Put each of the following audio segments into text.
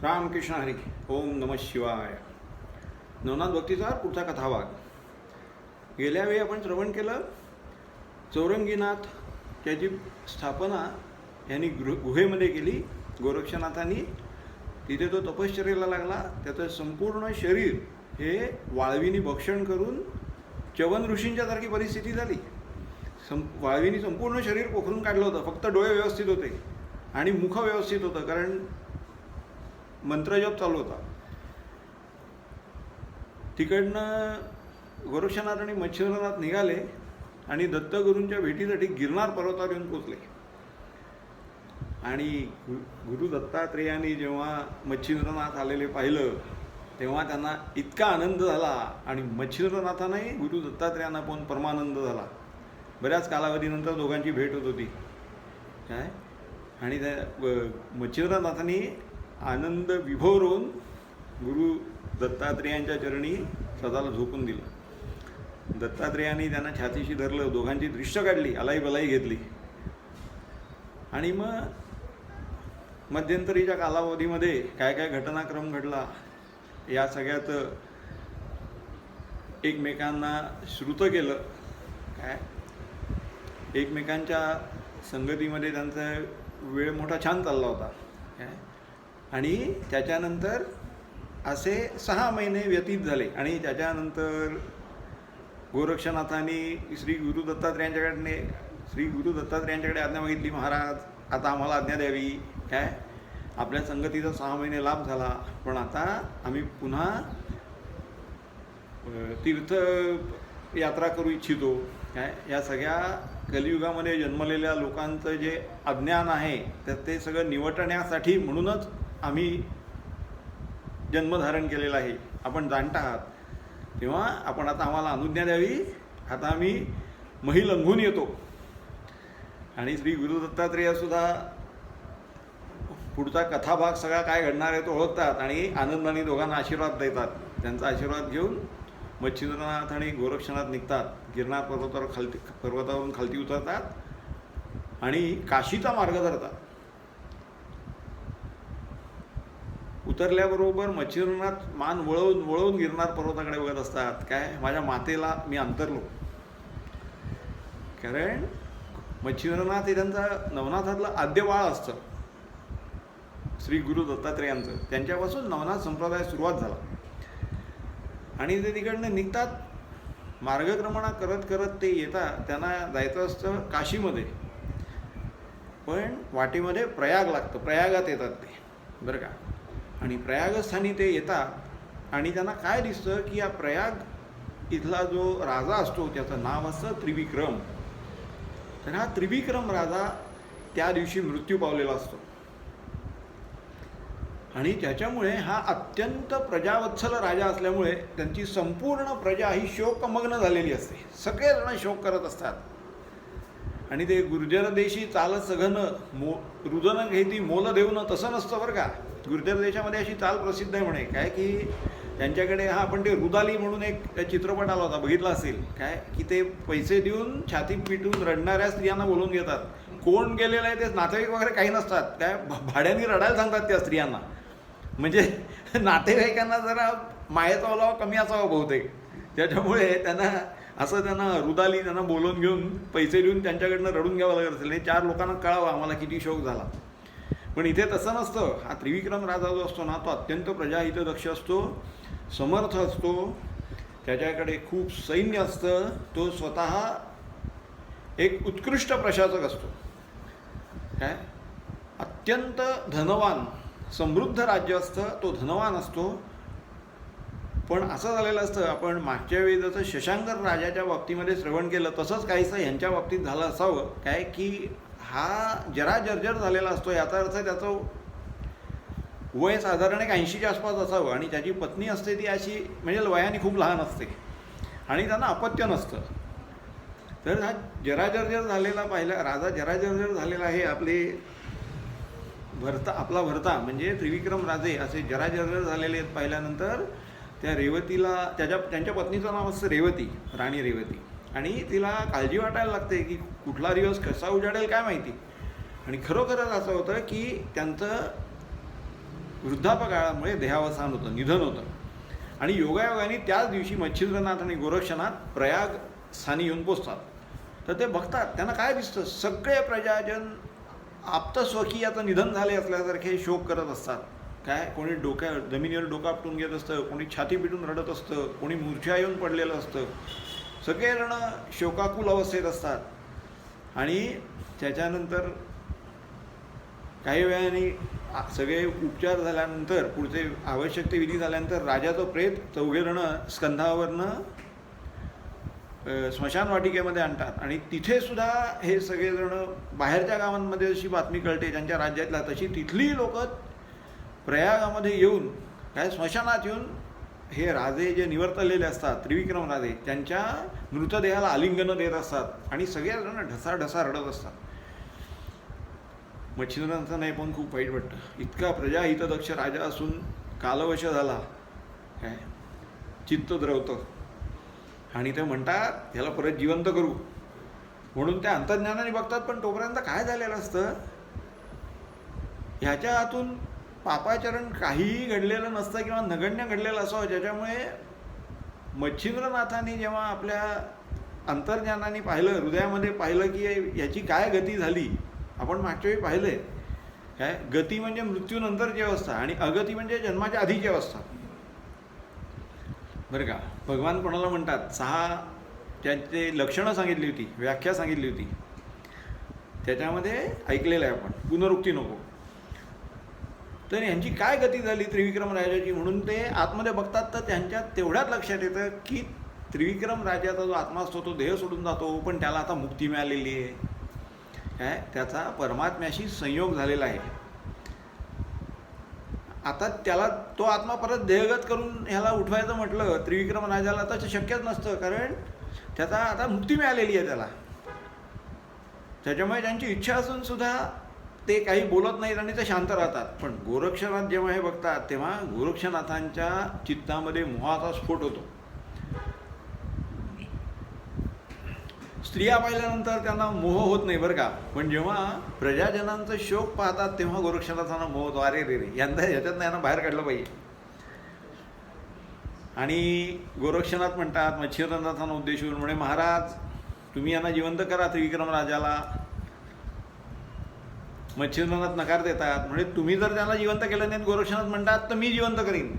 रामकृष्ण हरी. ओम नमः शिवाय. नवनाथ भक्तीचा पुढचा कथाभाग. गेल्या वेळी आपण श्रवण केलं चौरंगीनाथ त्याची स्थापना यांनी गुहेमध्ये केली. गोरक्षनाथांनी तिथे तो तपश्चर्येला लागला. त्याचं संपूर्ण शरीर हे वाळवीनी भक्षण करून च्यवन ऋषींच्या सारखी परिस्थिती झाली. वाळवीनी संपूर्ण शरीर पोखरून काढलं होतं. फक्त डोळे व्यवस्थित होते आणि मुख व्यवस्थित होतं, कारण मंत्रजप चालू होता. तिकडनं गोरक्षनाथ आणि मच्छिंद्रनाथ निघाले आणि दत्तगुरूंच्या भेटीसाठी गिरनार पर्वतावर येऊन पोचले. आणि गुरु दत्तात्रेयांनी जेव्हा मच्छिंद्रनाथ आलेले पाहिलं तेव्हा त्यांना इतका आनंद झाला आणि मच्छिंद्रनाथांनाही गुरु दत्तात्रेयांना पण परमानंद झाला. बऱ्याच कालावधीनंतर दोघांची भेट होत होती काय. आणि त्या मच्छिंद्रनाथांनी आनंद विभोर होऊन गुरु दत्तात्रेयांच्या चरणी स्वतःला झोपून दिलं. दत्तात्रेयांनी त्यांना छातीशी धरलं, दोघांची दृश्य काढली, अलाई बलाई घेतली. आणि मग मध्यंतरीच्या कालावधीमध्ये काय काय घटनाक्रम घडला या सगळ्यात एकमेकांना श्रुत केलं काय. एकमेकांच्या संगतीमध्ये त्यांचा वेळ मोठा छान चालला होता काय. आणि त्याच्यानंतर असे 6 महिने व्यतीत झाले. आणि त्याच्यानंतर गोरक्षनाथांनी श्री गुरु दत्तात्रेयांच्याकडे आज्ञा मागितली, महाराज आता आम्हाला आज्ञा द्यावी काय. आपल्या संगतीचा 6 महिने लाभ झाला, पण आता आम्ही पुन्हा तीर्थ यात्रा करू इच्छितो काय. या सगळ्या कलियुगामध्ये जन्मलेल्या लोकांचं जे अज्ञान आहे तर ते सगळं निवटण्यासाठी म्हणूनच आम्ही जन्मधारण केलेलं आहे, आपण जाणता आहात. तेव्हा आपण आता आम्हाला अनुज्ञा द्यावी, आता आम्ही मही लंघून येतो. आणि श्री गुरु दत्तात्रेयसुद्धा पुढचा कथाभाग सगळा काय घडणार आहे तो ओळखतात आणि आनंदाने दोघांना आशीर्वाद देतात. त्यांचा आशीर्वाद घेऊन मच्छिंद्रनाथ आणि गोरक्षनाथ निघतात. गिरनार पर्वतावरून खालती उतरतात आणि काशीचा मार्ग धरतात. उतरल्याबरोबर मच्छिंद्रनाथ मान वळवून गिरनार पर्वताकडे बघत असतात काय. माझ्या मातेला मी अंतरलो. कारण मच्छिंद्रनाथ हे त्यांचा नवनाथातलं आद्य बाळ असतं श्री गुरु दत्तात्रेयांचं. त्यांच्यापासून नवनाथ संप्रदाय सुरुवात झाला. आणि ते तिकडनं निघतात. मार्गक्रमणा करत करत ते येतात. त्यांना जायचं असतं काशीमध्ये, पण वाटेमध्ये प्रयाग लागतं. प्रयागात येतात ते बरं का. आणि प्रयागस्थानी ते येतात आणि त्यांना काय दिसतं की या प्रयाग इथला जो राजा असतो त्याचं नाव असतं त्रिविक्रम. तर हा त्रिविक्रम राजा त्या दिवशी मृत्यू पावलेला असतो. आणि त्याच्यामुळे हा अत्यंत प्रजावत्सल राजा असल्यामुळे त्यांची संपूर्ण प्रजा ही शोकमग्न झालेली असते. सगळेजण शोक करत असतात. आणि ते गुर्जर देशी चाल सघन रुदन घेती मोल देऊन तसं नसतं बरं का. गुर्जर देशामध्ये अशी चाल प्रसिद्ध आहे म्हणे काय की त्यांच्याकडे आपण ते रुदाली म्हणून एक चित्रपट आला होता, बघितला असेल काय, की ते पैसे देऊन छाती पिटून रडणाऱ्या स्त्रियांना बोलवून घेतात. कोण गेलेलं आहे ते नातेवाईक वगैरे काही नसतात काय, भाड्याने रडायला सांगतात त्या स्त्रियांना. म्हणजे नातेवाईकांना जरा मायेचा ओलावा कमी असावा बहुतेक. त्याच्यामुळे त्यांना रुदाली त्यांना बोलवून घेऊन पैसे देऊन त्यांच्याकडनं रडून घ्यावं लागत असेल. हे 4 लोकांना कळावं आम्हाला किती शोक झाला. पण इथे तसं नसतं. हा त्रिविक्रम राजा जो असतो ना तो अत्यंत प्रजाहितदक्ष असतो, समर्थ असतो, त्याच्याकडे खूप सैन्य असतं. तो स्वतः एक उत्कृष्ट प्रशासक असतो काय. अत्यंत धनवान समृद्ध राज्य असतं, तो धनवान असतो. पण असं झालेलं असतं, आपण मागच्या वेळी जसं शशांकर राजाच्या बाबतीमध्ये श्रवण केलं तसंच काहीसं ह्यांच्या बाबतीत झालं असावं काय, की हा जरा जर्जर झालेला असतो. याचा अर्थ त्याचं वय साधारण 80च्या आसपास असावं. आणि त्याची पत्नी असते ती अशी म्हणजे वयाने खूप लहान असते आणि त्यांना अपत्य नसतं. तर हा जरा जर्जर झालेला राजा जरा जर्जर झालेला आहे. आपला भरता म्हणजे त्रिविक्रम राजे असे जरा जर्जर झालेले आहेत. पाहिल्यानंतर त्या रेवतीला त्यांच्या पत्नीचं नाव असतं रेवती, राणी रेवती. आणि तिला काळजी वाटायला लागते की कुठला दिवस कसा उजाडेल काय माहिती. आणि खरोखरच असं होतं की त्यांचं वृद्धापकाळामुळे देहावसान होतं, निधन होतं. आणि योगायोगाने त्याच दिवशी मच्छिंद्रनाथ आणि गोरक्षनाथ प्रयाग स्थानी येऊन पोचतात. तर ते बघतात, त्यांना काय दिसतं, सगळे प्रजाजन आप्तस्वकीयाचं निधन झाले असल्यासारखे शोक करत असतात. काय, कोणी जमिनीवर डोका आपटून घेत असतं, कोणी छाती पिटून रडत असतं, कोणी मूर्छा येऊन पडलेलं असतं. सगळेजण शोकाकुल अवस्थेत असतात. आणि त्याच्यानंतर काही वेळाने सगळे उपचार झाल्यानंतर, पुढचे आवश्यक ते विधी झाल्यानंतर राजाचं प्रेत चौघेजणं स्कंधावरनं स्मशानवाटिकेमध्ये आणतात. आणि तिथे सुद्धा हे सगळेजण, बाहेरच्या गावांमध्ये जशी बातमी कळते त्यांच्या राज्यातल्या, तशी तिथली लोक प्रयागामध्ये येऊन, काय स्मशानात येऊन हे राजे जे निवर्तलेले असतात, त्रिविक्रम राजे, त्यांच्या मृतदेहाला आलिंगनं देत असतात. आणि सगळेजण ढसाढसा रडत असतात. मच्छिंद्रनाथांना नाही पण खूप वाईट वाटतं. इतका प्रजाहितदक्ष राजा असून कालवश झाला, काय चित्त द्रवतं. आणि ते म्हणतात ह्याला परत जिवंत करू म्हणून त्या अंतर्ज्ञानाने बघतात. पण तोपर्यंत काय झालेलं असतं, ह्याच्या हातून पापाचरण काहीही घडलेलं नसतं किंवा नगण्य घडलेलं असावं, ज्याच्यामुळे मच्छिंद्रनाथांनी जेव्हा आपल्या अंतर्ज्ञानाने पाहिलं, हृदयामध्ये पाहिलं की याची काय गती झाली. आपण मागच्या वेळी पाहिलं आहे, काय गती म्हणजे मृत्यूनंतरची अवस्था आणि अगती म्हणजे जन्माच्या आधीची अवस्था, बरं का. भगवान कोणाला म्हणतात, 6 त्यांचे लक्षणं सांगितली होती, व्याख्या सांगितली होती, त्याच्यामध्ये ऐकलेलं आहे आपण, पुनरुक्ती नको. तर यांची काय गती झाली त्रिविक्रम राजाची म्हणून ते आतमध्ये बघतात. तर त्यांच्या तेवढ्यात लक्षात येतं की त्रिविक्रम राजाचा जो आत्मा असतो तो देह सोडून जातो, पण त्याला आता मुक्ती मिळालेली आहे, काय त्याचा परमात्म्याशी संयोग झालेला आहे. आता त्याला तो आत्मा परत देहगत करून ह्याला उठवायचं म्हटलं त्रिविक्रम राजाला तर शक्यच नसतं, कारण त्याचा आता मुक्ती मिळालेली आहे त्याला. त्याच्यामुळे त्यांची इच्छा असून सुद्धा ते काही बोलत नाहीत आणि ते शांत राहतात. पण गोरक्षनाथ जेव्हा हे बघतात तेव्हा गोरक्षनाथांच्या चित्तामध्ये मोहाचा स्फोट होतो. स्त्रिया पाहिल्यानंतर त्यांना मोह होत नाही बरं का, पण जेव्हा प्रजाजनांचा शोक पाहतात तेव्हा गोरक्षनाथांना मोह होतो. अरे रे रे, याच्यातनं यांना बाहेर काढलं पाहिजे. आणि गोरक्षनाथ म्हणतात मच्छिंद्रनाथांना उद्देशून, म्हणे महाराज तुम्ही यांना जिवंत करा त्रिविक्रम राजाला. मच्छिंद्रनाथ नकार देतात, म्हणजे तुम्ही जर त्याला जिवंत केलं नाही, गोरक्षनाथ म्हणतात तर मी जिवंत करीन.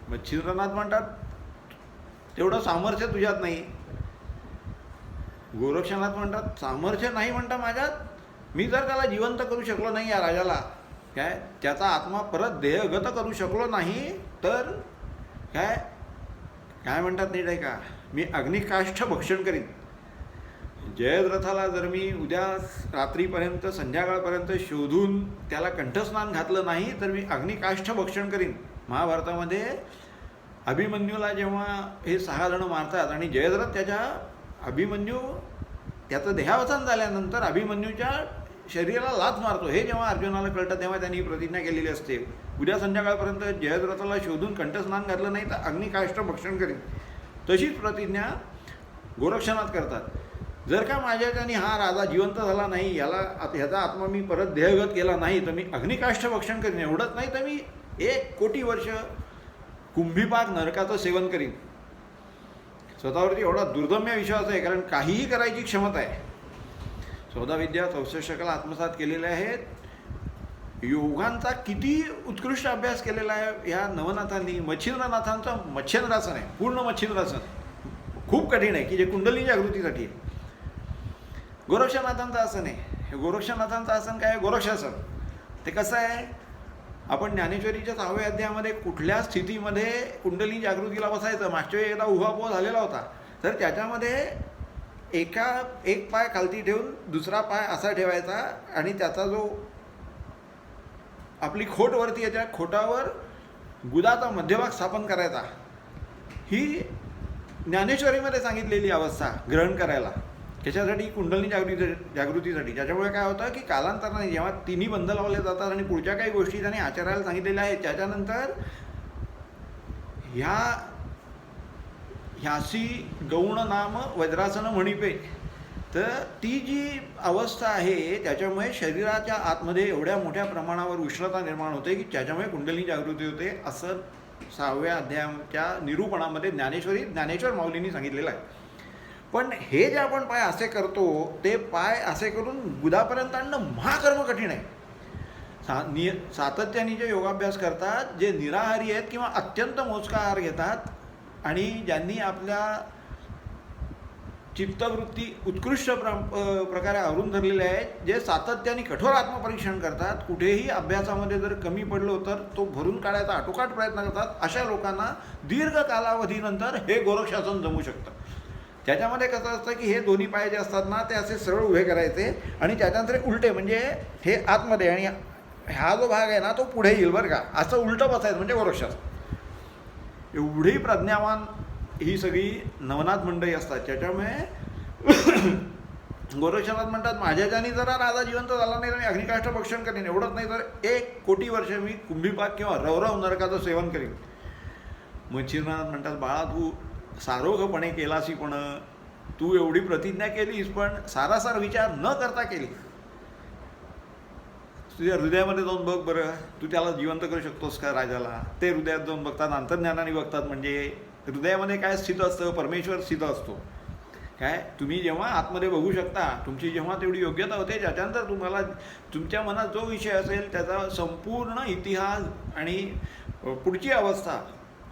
मच्छिंद्रनाथ म्हणतात तेवढं सामर्थ्य तुझ्यात नाही. गोरक्षनाथ म्हणतात सामर्थ्य नाही म्हणता माझ्यात, मी जर त्याला जिवंत करू शकलो नाही या राजाला, काय त्याचा आत्मा परत देहगत करू शकलो नाही तर काय काय म्हणतात नाही आहे का, मी अग्निकाष्ठ भक्षण करीन. जयद्रथाला जर मी उद्या रात्रीपर्यंत संध्याकाळपर्यंत शोधून त्याला कंठस्नान घातलं नाही तर मी अग्निकाष्ठ भक्षण करीन. महाभारतामध्ये अभिमन्यूला जेव्हा हे 6 जण मारतात आणि जयद्रथ त्याचं देहावसान झाल्यानंतर अभिमन्यूच्या शरीराला लाथ मारतो, हे जेव्हा अर्जुनाला कळतं तेव्हा त्यांनी प्रतिज्ञा केलेली असते, उद्या संध्याकाळपर्यंत जयद्रथाला शोधून कंठस्नान घातलं नाही तर अग्निकाष्ठ भक्षण करीन. तशीच प्रतिज्ञा गोरक्षनाथ करतात. जर का माझ्याच्यानी हा राजा जिवंत झाला नाही, ह्याचा आत्मा मी परत देहगत केला नाही तर मी अग्निकाष्ठ भक्षण करीन. एवढंच नाही तर मी 1 कोटी वर्ष कुंभीपाक नरकाचं सेवन करीन. स्वतःवरती एवढा दुर्दम्य विश्वास आहे, कारण काहीही करायची क्षमता आहे. 14 विद्या 64 कला आत्मसात केलेल्या आहेत. योगांचा किती उत्कृष्ट अभ्यास केलेला आहे ह्या नवनाथांनी. मच्छिंद्रनाथांचं मच्छिंद्रासन आहे, पूर्ण मच्छिंद्रासन खूप कठीण आहे की जे कुंडली जागृतीसाठी आहे. गोरक्षनाथांचं आसन आहे. हे गोरक्षनाथांचं आसन काय आहे, गोरक्षासन. ते कसं आहे, आपण ज्ञानेश्वरीच्या 6व्या अध्यायामध्ये कुठल्या स्थितीमध्ये कुंडली जागृतीला बसायचं, मागच्या वेळी एकदा उहापोह झालेला होता, तर त्याच्यामध्ये एक पाय खालती ठेवून दुसरा पाय असा ठेवायचा आणि त्याचा जो आपली खोटवरती याच्या खोटावर गुदाचा मध्यभाग स्थापन करायचा. ही ज्ञानेश्वरीमध्ये सांगितलेली अवस्था ग्रहण करायला, त्याच्यासाठी कुंडलिनी जागृतीसाठी. त्याच्यामुळे काय होतं की कालांतराने जेव्हा तिन्ही बंध लावले जातात आणि पुढच्या काही गोष्टी त्यांनी आचार्याला सांगितलेल्या आहेत, त्याच्यानंतर ह्यासी गौण नाम वज्रासन म्हणिपे, तर ती जी अवस्था आहे त्याच्यामुळे शरीराच्या आतमध्ये एवढ्या मोठ्या प्रमाणावर उष्णता निर्माण होते की त्याच्यामुळे कुंडलिनी जागृती होते, असं 6व्या अध्यायाच्या निरूपणामध्ये ज्ञानेश्वर माऊलींनी सांगितलेलं आहे. पण हे जे आपण पाय असे करतो ते पाय असे करून बुधापर्यंत आणणं महाकर्म कठीण आहे. सातत्याने जे योगाभ्यास करतात, जे निराहारी आहेत किंवा अत्यंत मोजका आहार घेतात आणि ज्यांनी आपल्या चित्तवृत्ती उत्कृष्ट प्रकारे आवरून धरलेले आहेत, जे सातत्याने कठोर आत्मपरीक्षण करतात, कुठेही अभ्यासामध्ये जर कमी पडलो तर तो भरून काढायचा आटोकाट प्रयत्न करतात, अशा लोकांना दीर्घ कालावधीनंतर हे गोरक्षासन जमू शकतं. त्याच्यामध्ये कसं असतं की हे दोन्ही पाय जे असतात ना ते असे सरळ उभे करायचे आणि त्याच्यानंतर उलटे, म्हणजे हे आतमध्ये आणि हा जो भाग आहे ना तो पुढे येईल बरं का, असं उलटं बसायचं म्हणजे गोरक्षासन. एवढी प्रज्ञावान ही सगळी नवनाथ मंडळी असतात. त्याच्यामुळे गोरक्षनाथ म्हणतात, माझ्याच्यानी जरा राजा जिवंत झाला नाही तर मी अग्निकाष्ठ भक्षण करीन, एवढंच नाही तर 1 कोटी वर्ष मी कुंभीपाक किंवा रवरव नरकाचं सेवन करीन. मग चिरनाथ म्हणतात, बाळा तू सारोगपणे केलासी, पण तू एवढी प्रतिज्ञा केलीस पण सारासार विचार न करता केली. तुझ्या हृदयामध्ये जाऊन बघ बरं, तू त्याला जिवंत करू शकतोस का राजाला? ते हृदयात जाऊन बघतात, अंतर्ज्ञानाने बघतात. म्हणजे हृदयामध्ये काय स्थित असतं? परमेश्वर स्थित असतो. काय तुम्ही जेव्हा आतमध्ये बघू शकता, तुमची जेव्हा तेवढी योग्यता होते, त्याच्यानंतर तुम्हाला तुमच्या मनात जो विषय असेल त्याचा संपूर्ण इतिहास आणि पुढची अवस्था,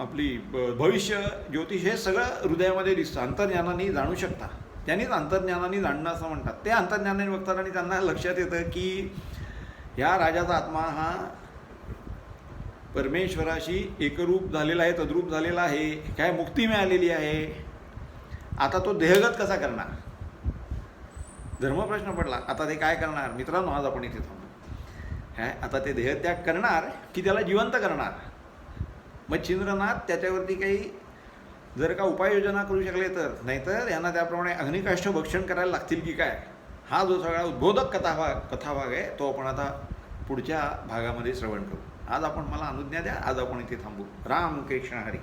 आपली भविष्य ज्योतिष, हे सगळं हृदयामध्ये दिसतं. अंतर्ज्ञानाने जाणू शकता. त्यांनीच अंतर्ज्ञानाने जाणणं असं म्हणतात. ते अंतर्ज्ञानाने बघतात आणि त्यांना लक्षात येतं की या राजाचा आत्मा हा परमेश्वराशी एकरूप झालेला आहे, तद्रूप झालेला आहे, काय मुक्ती मिळालेली आहे. आता तो देहगत कसा करणार? धर्मप्रश्न पडला. आता ते काय करणार? मित्रांनो, आज आपण इथे थांबू. काय आता ते देहत्याग करणार की त्याला जिवंत करणार? मग चिंद्रनाथ त्याच्यावरती काही जर का उपाययोजना करू शकले तर, नाहीतर यांना त्याप्रमाणे अग्निकाष्ठ भक्षण करायला लागतील की काय? हा जो सगळा उद्बोधक कथाभाग आहे तो आपण आता पुढच्या भागामध्ये श्रवण करू. आज आपण मला अनुज्ञा द्या, आज आपण इथे थांबू. राम कृष्ण हरी.